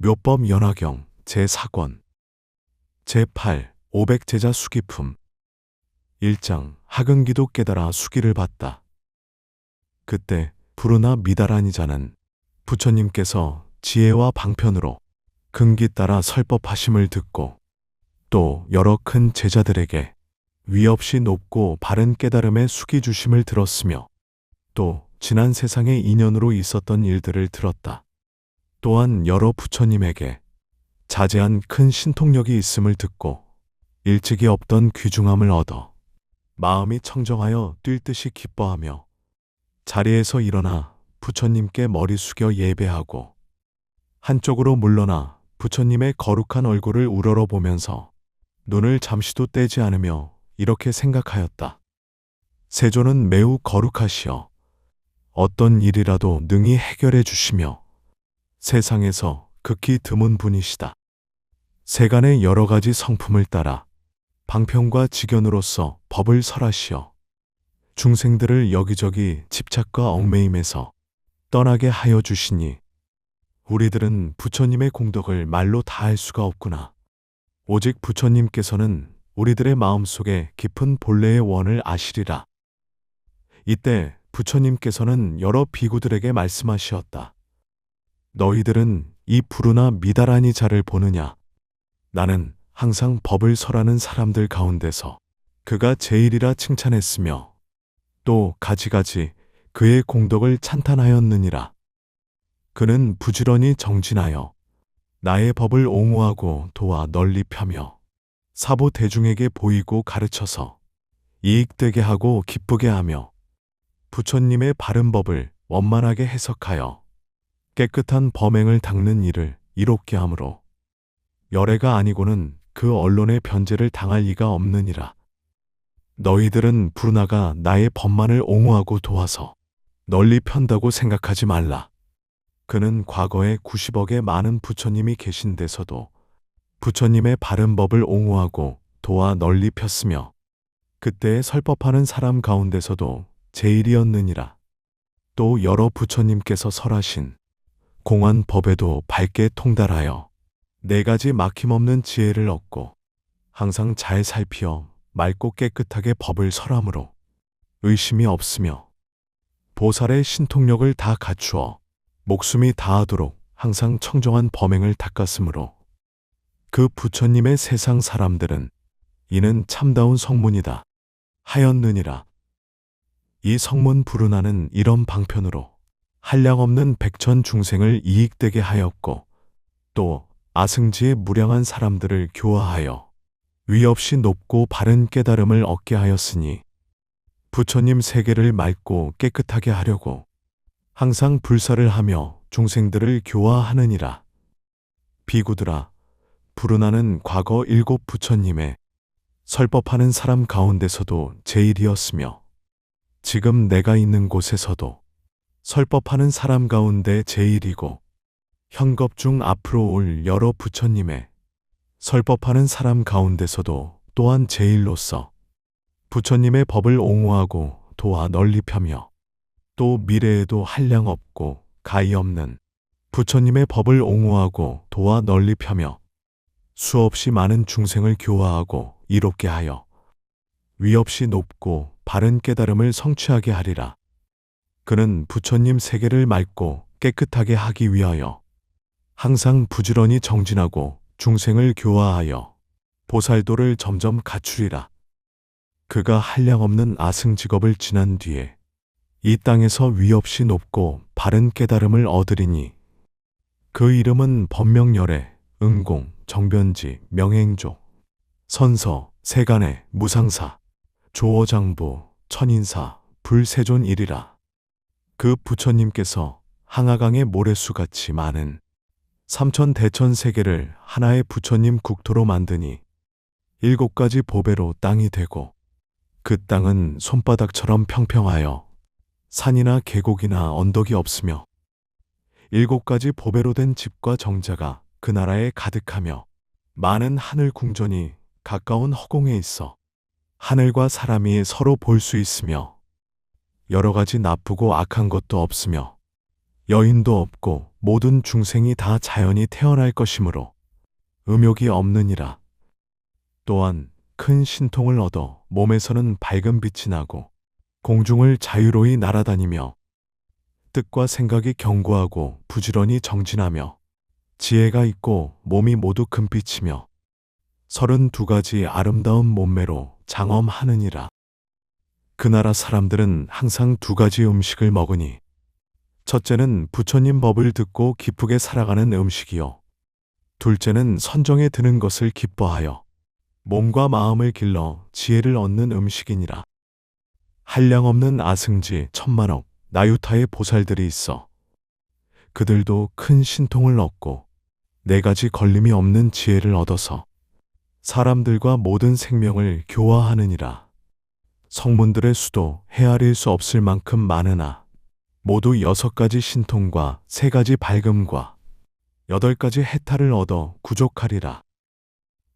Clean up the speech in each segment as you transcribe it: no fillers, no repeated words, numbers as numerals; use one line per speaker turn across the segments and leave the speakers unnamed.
묘법 연화경 제4권 제8 500제자 수기품 1장 하근기도 깨달아 수기를 받다. 그때 부르나 미다라니 자는 부처님께서 지혜와 방편으로 근기 따라 설법하심을 듣고 또 여러 큰 제자들에게 위없이 높고 바른 깨달음의 수기 주심을 들었으며 또 지난 세상의 인연으로 있었던 일들을 들었다. 또한 여러 부처님에게 자제한 큰 신통력이 있음을 듣고 일찍이 없던 귀중함을 얻어 마음이 청정하여 뛸 듯이 기뻐하며 자리에서 일어나 부처님께 머리 숙여 예배하고 한쪽으로 물러나 부처님의 거룩한 얼굴을 우러러보면서 눈을 잠시도 떼지 않으며 이렇게 생각하였다. 세존은 매우 거룩하시어 어떤 일이라도 능히 해결해 주시며 세상에서 극히 드문 분이시다. 세간의 여러 가지 성품을 따라 방편과 직견으로서 법을 설하시어 중생들을 여기저기 집착과 얽매임에서 떠나게 하여 주시니 우리들은 부처님의 공덕을 말로 다할 수가 없구나. 오직 부처님께서는 우리들의 마음속에 깊은 본래의 원을 아시리라. 이때 부처님께서는 여러 비구들에게 말씀하시었다. 너희들은 이 부르나 미다라니 자를 보느냐? 나는 항상 법을 설하는 사람들 가운데서 그가 제일이라 칭찬했으며 또 가지가지 그의 공덕을 찬탄하였느니라. 그는 부지런히 정진하여 나의 법을 옹호하고 도와 널리 펴며 사보 대중에게 보이고 가르쳐서 이익되게 하고 기쁘게 하며 부처님의 바른 법을 원만하게 해석하여 깨끗한 범행을 닦는 일을 이롭게 하므로 열애가 아니고는 그 언론의 변제를 당할 리가 없느니라. 너희들은 부르나가 나의 법만을 옹호하고 도와서 널리 편다고 생각하지 말라. 그는 과거에 90억의 많은 부처님이 계신 데서도 부처님의 바른 법을 옹호하고 도와 널리 폈으며 그때에 설법하는 사람 가운데서도 제일이었느니라. 또 여러 부처님께서 설하신 공안 법에도 밝게 통달하여 4가지 막힘없는 지혜를 얻고 항상 잘 살피어 맑고 깨끗하게 법을 설함으로 의심이 없으며 보살의 신통력을 다 갖추어 목숨이 다하도록 항상 청정한 범행을 닦았으므로 그 부처님의 세상 사람들은 이는 참다운 성문이다 하였느니라. 이 성문 부르나는 이런 방편으로 한량없는 백천 중생을 이익되게 하였고 또 아승지의 무량한 사람들을 교화하여 위없이 높고 바른 깨달음을 얻게 하였으니 부처님 세계를 맑고 깨끗하게 하려고 항상 불사를 하며 중생들을 교화하느니라. 비구들아, 부르나는 과거 7 부처님의 설법하는 사람 가운데서도 제일이었으며 지금 내가 있는 곳에서도 설법하는 사람 가운데 제일이고 현겁 중 앞으로 올 여러 부처님의 설법하는 사람 가운데서도 또한 제일로서 부처님의 법을 옹호하고 도와 널리 펴며 또 미래에도 한량 없고 가히 없는 부처님의 법을 옹호하고 도와 널리 펴며 수없이 많은 중생을 교화하고 이롭게 하여 위없이 높고 바른 깨달음을 성취하게 하리라. 그는 부처님 세계를 맑고 깨끗하게 하기 위하여 항상 부지런히 정진하고 중생을 교화하여 보살도를 점점 갖추리라. 그가 한량없는 아승직업을 지난 뒤에 이 땅에서 위없이 높고 바른 깨달음을 얻으리니 그 이름은 법명열애, 응공, 정변지, 명행조, 선서, 세간의, 무상사, 조어장부, 천인사, 불세존이리라. 그 부처님께서 항아강의 모래수같이 많은 삼천대천 세계를 하나의 부처님 국토로 만드니 7가지 보배로 땅이 되고 그 땅은 손바닥처럼 평평하여 산이나 계곡이나 언덕이 없으며 7가지 보배로 된 집과 정자가 그 나라에 가득하며 많은 하늘 궁전이 가까운 허공에 있어 하늘과 사람이 서로 볼 수 있으며 여러 가지 나쁘고 악한 것도 없으며 여인도 없고 모든 중생이 다 자연히 태어날 것이므로 음욕이 없느니라. 또한 큰 신통을 얻어 몸에서는 밝은 빛이 나고 공중을 자유로이 날아다니며 뜻과 생각이 견고하고 부지런히 정진하며 지혜가 있고 몸이 모두 금빛이며 32가지 아름다운 몸매로 장엄하느니라. 그 나라 사람들은 항상 2가지 음식을 먹으니 첫째는 부처님 법을 듣고 기쁘게 살아가는 음식이요, 둘째는 선정에 드는 것을 기뻐하여 몸과 마음을 길러 지혜를 얻는 음식이니라. 한량없는 아승지 천만억 나유타의 보살들이 있어 그들도 큰 신통을 얻고 4가지 걸림이 없는 지혜를 얻어서 사람들과 모든 생명을 교화하느니라. 성문들의 수도 헤아릴 수 없을 만큼 많으나 모두 6가지 신통과 3가지 밝음과 8가지 해탈을 얻어 구족하리라.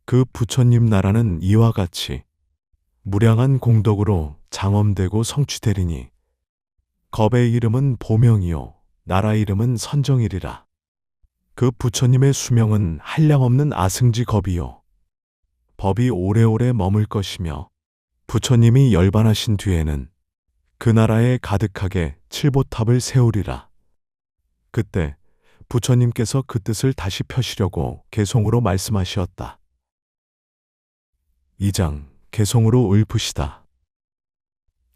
그 부처님 나라는 이와 같이 무량한 공덕으로 장엄되고 성취되리니 겁의 이름은 보명이요 나라 이름은 선정이리라. 그 부처님의 수명은 한량없는 아승지 겁이요 법이 오래오래 머물 것이며 부처님이 열반하신 뒤에는 그 나라에 가득하게 칠보탑을 세우리라. 그때 부처님께서 그 뜻을 다시 펴시려고 개송으로 말씀하시었다. 2장 개송으로 읊으시다.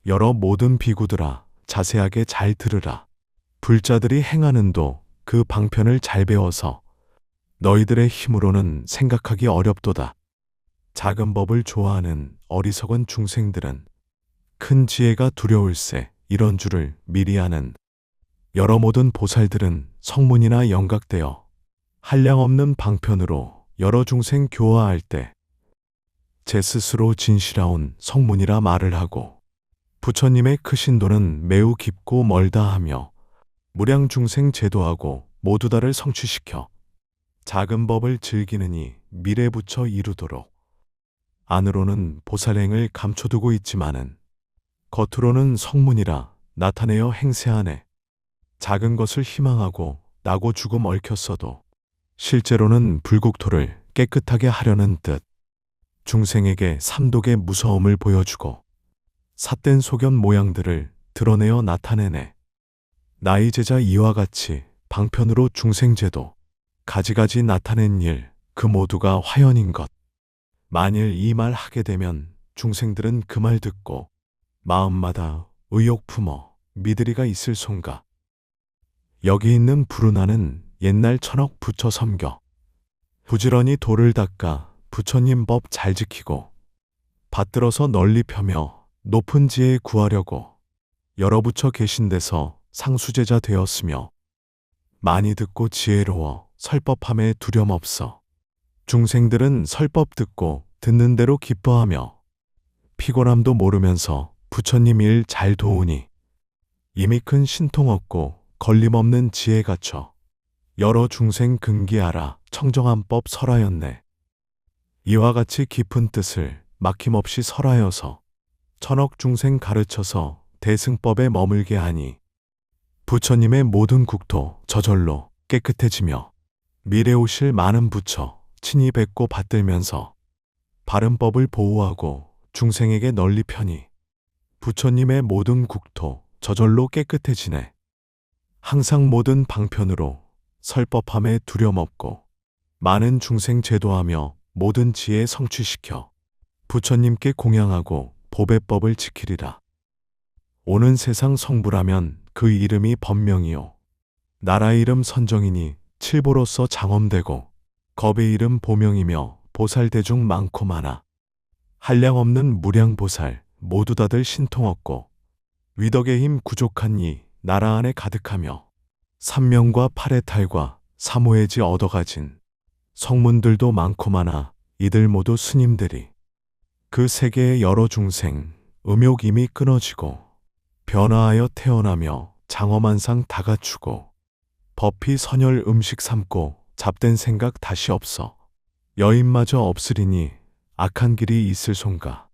여러 모든 비구들아 자세하게 잘 들으라. 불자들이 행하는 도 그 방편을 잘 배워서 너희들의 힘으로는 생각하기 어렵도다. 작은 법을 좋아하는 어리석은 중생들은 큰 지혜가 두려울세 이런 줄을 미리 아는 여러 모든 보살들은 성문이나 영각되어 한량없는 방편으로 여러 중생 교화할 때 제 스스로 진실하온 성문이라 말을 하고 부처님의 크신 도는 매우 깊고 멀다 하며 무량 중생 제도하고 모두 다를 성취시켜 작은 법을 즐기느니 미래 부처 이루도록 안으로는 보살행을 감춰두고 있지만은 겉으로는 성문이라 나타내어 행세하네. 작은 것을 희망하고 나고 죽음 얽혔어도 실제로는 불국토를 깨끗하게 하려는 뜻. 중생에게 삼독의 무서움을 보여주고 삿된 소견 모양들을 드러내어 나타내네. 나의 제자 이와 같이 방편으로 중생제도 가지가지 나타낸 일 그 모두가 화연인 것. 만일 이 말 하게 되면 중생들은 그 말 듣고 마음마다 의욕 품어 믿으리가 있을 손가. 여기 있는 부르나는 옛날 천억 부처 섬겨 부지런히 도를 닦아 부처님 법 잘 지키고 받들어서 널리 펴며 높은 지혜 구하려고 여러 부처 계신 데서 상수제자 되었으며 많이 듣고 지혜로워 설법함에 두려움없어. 중생들은 설법 듣고 듣는 대로 기뻐하며 피곤함도 모르면서 부처님 일 잘 도우니 이미 큰 신통 얻고 걸림없는 지혜 갖춰 여러 중생 근기하라 청정한 법 설하였네. 이와 같이 깊은 뜻을 막힘없이 설하여서 천억 중생 가르쳐서 대승법에 머물게 하니 부처님의 모든 국토 저절로 깨끗해지며 미래 오실 많은 부처 친히 뵙고 받들면서 바른 법을 보호하고 중생에게 널리 펴니 부처님의 모든 국토 저절로 깨끗해지네. 항상 모든 방편으로 설법함에 두려움없고 많은 중생 제도하며 모든 지혜 성취시켜 부처님께 공양하고 보배법을 지키리라. 오는 세상 성부라면 그 이름이 법명이요 나라 이름 선정이니 칠보로서 장엄되고 겁의 이름 보명이며 보살 대중 많고 많아 한량없는 무량보살 모두 다들 신통 얻고 위덕의 힘 구족한 이 나라 안에 가득하며 삼명과 팔해탈과 사모해지 얻어가진 성문들도 많고 많아 이들 모두 스님들이 그 세계의 여러 중생 음욕 이미 끊어지고 변화하여 태어나며 장엄한 상 다 갖추고 법히 선열 음식 삼고 잡된 생각 다시 없어 여인마저 없으리니 악한 길이 있을 손가.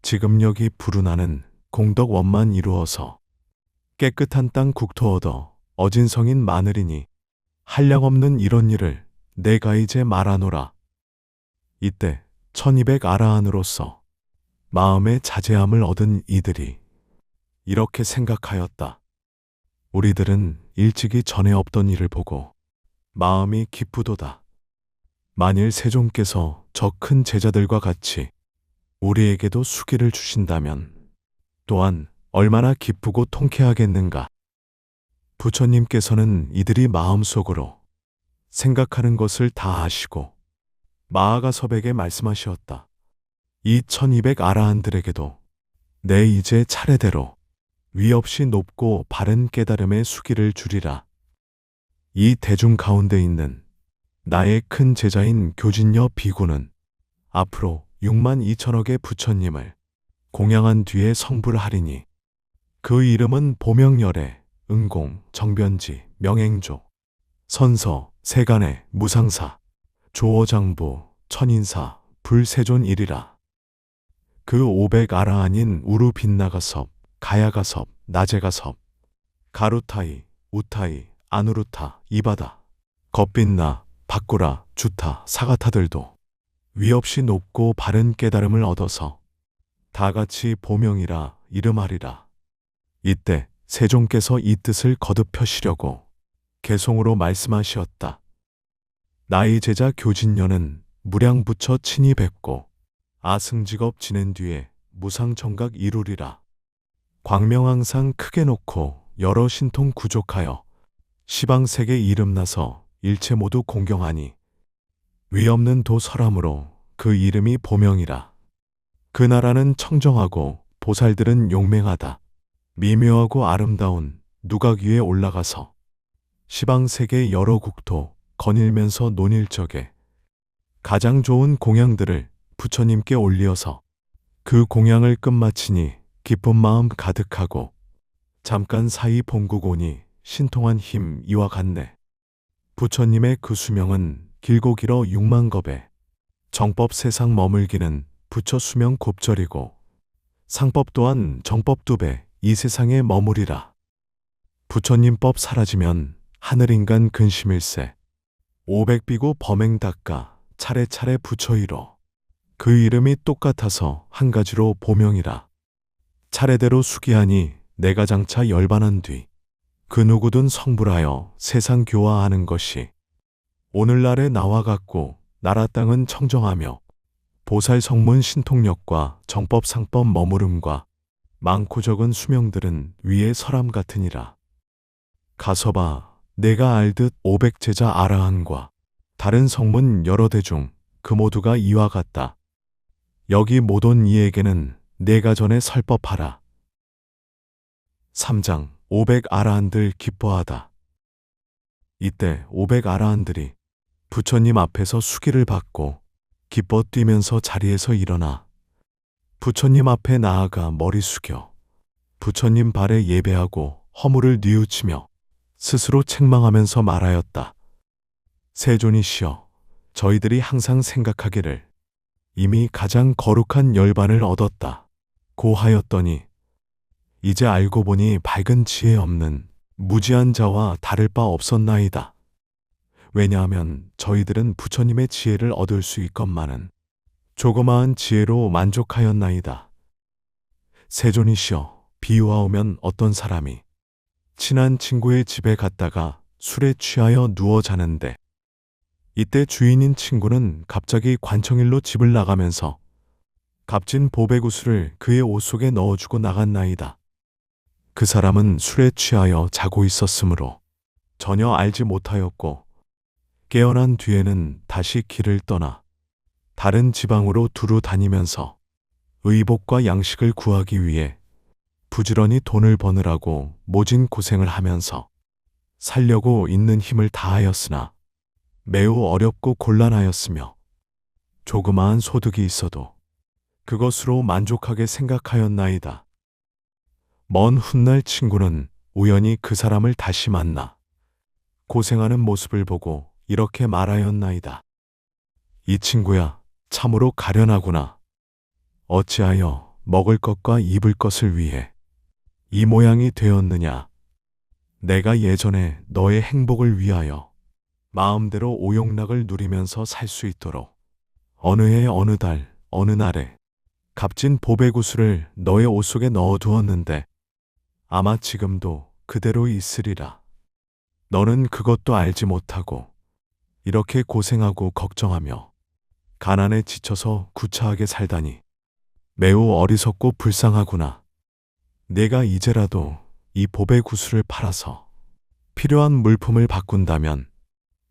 지금 여기 부르나는 공덕 원만 이루어서 깨끗한 땅 국토 얻어 어진성인 마늘이니 한량없는 이런 일을 내가 이제 말하노라. 이때 1200 아라한으로서 마음의 자제함을 얻은 이들이 이렇게 생각하였다. 우리들은 일찍이 전에 없던 일을 보고 마음이 기쁘도다. 만일 세종께서 저 큰 제자들과 같이 우리에게도 수기를 주신다면 또한 얼마나 기쁘고 통쾌하겠는가. 부처님께서는 이들이 마음속으로 생각하는 것을 다 아시고 마하가섭에게 말씀하셨다. 이 1200 아라한들에게도 내 이제 차례대로 위 없이 높고 바른 깨달음의 수기를 주리라. 이 대중 가운데 있는 나의 큰 제자인 교진여 비구는 앞으로 6만 2천억의 부처님을 공양한 뒤에 성불 하리니 그 이름은 보명열애, 응공, 정변지, 명행조, 선서, 세간의, 무상사, 조어장부, 천인사, 불세존이리라. 그 500 아라한인 우루 빗나가섭, 가야가섭, 나제가섭, 가루타이, 우타이, 아누루타, 이바다, 겁빛나, 바꾸라, 주타, 사가타들도 위 없이 높고 바른 깨달음을 얻어서 다 같이 보명이라 이름하리라. 이때 세종께서 이 뜻을 거듭 펴시려고 개송으로 말씀하시었다. 나의 제자 교진녀는 무량부처 친히 뵙고 아승직업 지낸 뒤에 무상정각 이루리라. 광명항상 크게 놓고 여러 신통 구족하여 시방세계 이름나서 일체 모두 공경하니 위 없는 도 설함으로 그 이름이 보명이라. 그 나라는 청정하고 보살들은 용맹하다. 미묘하고 아름다운 누각 위에 올라가서 시방세계 여러 국토 거닐면서 논일 적에 가장 좋은 공양들을 부처님께 올리어서 그 공양을 끝마치니 기쁜 마음 가득하고 잠깐 사이 본국 오니 신통한 힘 이와 같네. 부처님의 그 수명은 길고 길어 6만 겁에 정법 세상 머물기는 부처 수명 곱절이고 상법 또한 정법 2배 이 세상에 머무리라. 부처님 법 사라지면 하늘인간 근심일세. 500비고 범행 닦아 차례차례 부처이로 그 이름이 똑같아서 한 가지로 보명이라. 차례대로 수기하니 내가 장차 열반한 뒤 그 누구든 성불하여 세상 교화하는 것이 오늘날의 나와 같고 나라 땅은 청정하며 보살 성문 신통력과 정법 상법 머무름과 많고 적은 수명들은 위에 설함 같으니라. 가서봐 내가 알듯 500제자 아라한과 다른 성문 여러 대 중 그 모두가 이와 같다. 여기 못 온 이에게는 내가 전에 설법하라. 3장 500 아라한들 기뻐하다. 이때 500 아라한들이 부처님 앞에서 수기를 받고 기뻐 뛰면서 자리에서 일어나 부처님 앞에 나아가 머리 숙여 부처님 발에 예배하고 허물을 뉘우치며 스스로 책망하면서 말하였다. 세존이시여, 저희들이 항상 생각하기를 이미 가장 거룩한 열반을 얻었다 고 하였더니 이제 알고 보니 밝은 지혜 없는 무지한 자와 다를 바 없었나이다. 왜냐하면 저희들은 부처님의 지혜를 얻을 수 있건만은 조그마한 지혜로 만족하였나이다. 세존이시여, 비유하오면 어떤 사람이 친한 친구의 집에 갔다가 술에 취하여 누워 자는데 이때 주인인 친구는 갑자기 관청일로 집을 나가면서 값진 보배구슬을 그의 옷 속에 넣어주고 나갔나이다. 그 사람은 술에 취하여 자고 있었으므로 전혀 알지 못하였고 깨어난 뒤에는 다시 길을 떠나 다른 지방으로 두루 다니면서 의복과 양식을 구하기 위해 부지런히 돈을 버느라고 모진 고생을 하면서 살려고 있는 힘을 다하였으나 매우 어렵고 곤란하였으며 조그마한 소득이 있어도 그것으로 만족하게 생각하였나이다. 먼 훗날 친구는 우연히 그 사람을 다시 만나 고생하는 모습을 보고 이렇게 말하였나이다. 이 친구야, 참으로 가련하구나. 어찌하여 먹을 것과 입을 것을 위해 이 모양이 되었느냐. 내가 예전에 너의 행복을 위하여 마음대로 오용락을 누리면서 살 수 있도록 어느 해 어느 달 어느 날에 값진 보배구슬을 너의 옷 속에 넣어두었는데 아마 지금도 그대로 있으리라. 너는 그것도 알지 못하고 이렇게 고생하고 걱정하며 가난에 지쳐서 구차하게 살다니 매우 어리석고 불쌍하구나. 내가 이제라도 이 보배구슬을 팔아서 필요한 물품을 바꾼다면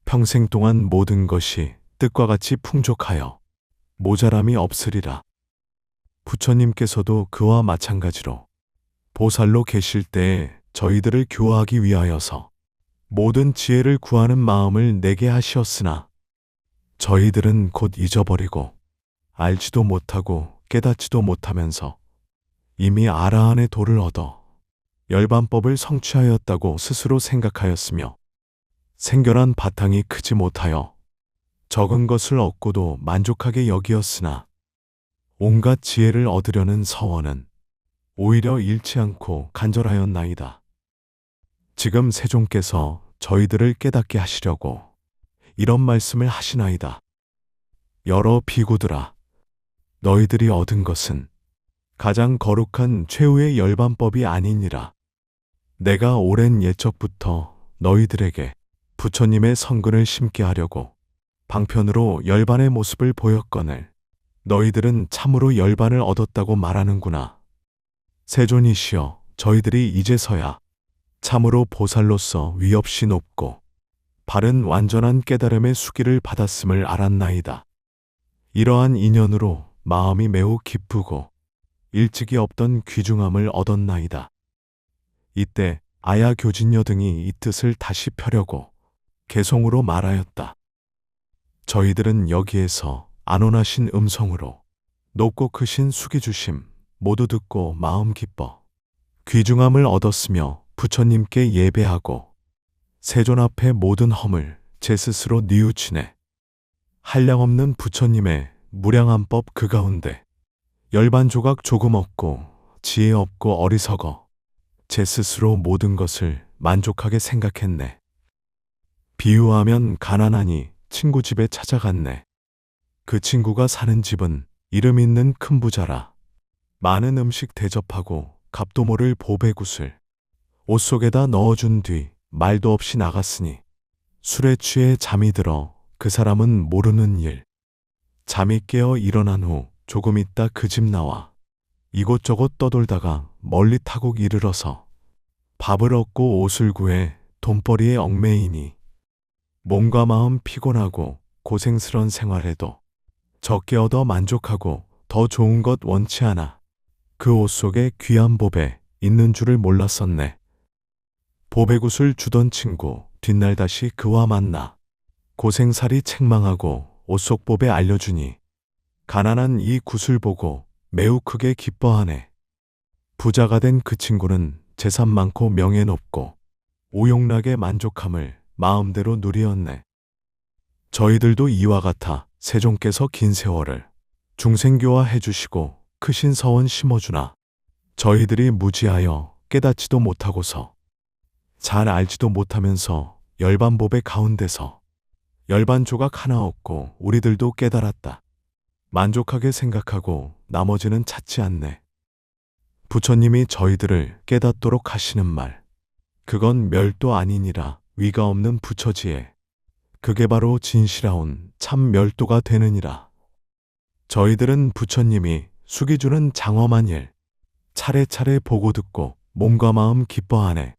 평생 동안 모든 것이 뜻과 같이 풍족하여 모자람이 없으리라. 부처님께서도 그와 마찬가지로 보살로 계실 때에 저희들을 교화하기 위하여서 모든 지혜를 구하는 마음을 내게 하시었으나 저희들은 곧 잊어버리고 알지도 못하고 깨닫지도 못하면서 이미 아라한의 도를 얻어 열반법을 성취하였다고 스스로 생각하였으며 생결한 바탕이 크지 못하여 적은 것을 얻고도 만족하게 여기었으나 온갖 지혜를 얻으려는 서원은 오히려 잃지 않고 간절하였나이다. 지금 세종께서 저희들을 깨닫게 하시려고 이런 말씀을 하시나이다. 여러 비구들아, 너희들이 얻은 것은 가장 거룩한 최후의 열반법이 아니니라. 내가 오랜 옛적부터 너희들에게 부처님의 성근을 심게 하려고 방편으로 열반의 모습을 보였거늘 너희들은 참으로 열반을 얻었다고 말하는구나. 세존이시여, 저희들이 이제서야 참으로 보살로서 위 없이 높고 바른 완전한 깨달음의 수기를 받았음을 알았나이다. 이러한 인연으로 마음이 매우 기쁘고 일찍이 없던 귀중함을 얻었나이다. 이때 아야 교진여 등이 이 뜻을 다시 펴려고 개송으로 말하였다. 저희들은 여기에서 안온하신 음성으로 높고 크신 수기주심 모두 듣고 마음 기뻐 귀중함을 얻었으며 부처님께 예배하고 세존 앞에 모든 허물 제 스스로 뉘우치네. 한량없는 부처님의 무량한 법 그 가운데 열반 조각 조금 얻고 지혜 없고 어리석어 제 스스로 모든 것을 만족하게 생각했네. 비유하면 가난하니 친구 집에 찾아갔네. 그 친구가 사는 집은 이름 있는 큰 부자라. 많은 음식 대접하고 값도 모를 보배굿을 옷 속에다 넣어준 뒤 말도 없이 나갔으니 술에 취해 잠이 들어 그 사람은 모르는 일. 잠이 깨어 일어난 후 조금 있다 그 집 나와 이곳저곳 떠돌다가 멀리 타국 이르러서 밥을 얻고 옷을 구해 돈벌이에 얽매이니 몸과 마음 피곤하고 고생스런 생활에도 적게 얻어 만족하고 더 좋은 것 원치 않아 그 옷 속에 귀한 보배 있는 줄을 몰랐었네. 보배굿을 주던 친구 뒷날 다시 그와 만나 고생살이 책망하고 옷 속 보배 알려주니 가난한 이 굿을 보고 매우 크게 기뻐하네. 부자가 된 그 친구는 재산 많고 명예 높고 오용락의 만족함을 마음대로 누리었네. 저희들도 이와 같아 세종께서 긴 세월을 중생교화해 주시고 크신 서원 심어주나 저희들이 무지하여 깨닫지도 못하고서 잘 알지도 못하면서 열반법의 가운데서 열반 조각 하나 얻고 우리들도 깨달았다. 만족하게 생각하고 나머지는 찾지 않네. 부처님이 저희들을 깨닫도록 하시는 말, 그건 멸도 아니니라 위가 없는 부처지에 그게 바로 진실하온 참 멸도가 되느니라. 저희들은 부처님이 수기주는 장엄한 일 차례차례 보고 듣고 몸과 마음 기뻐하네.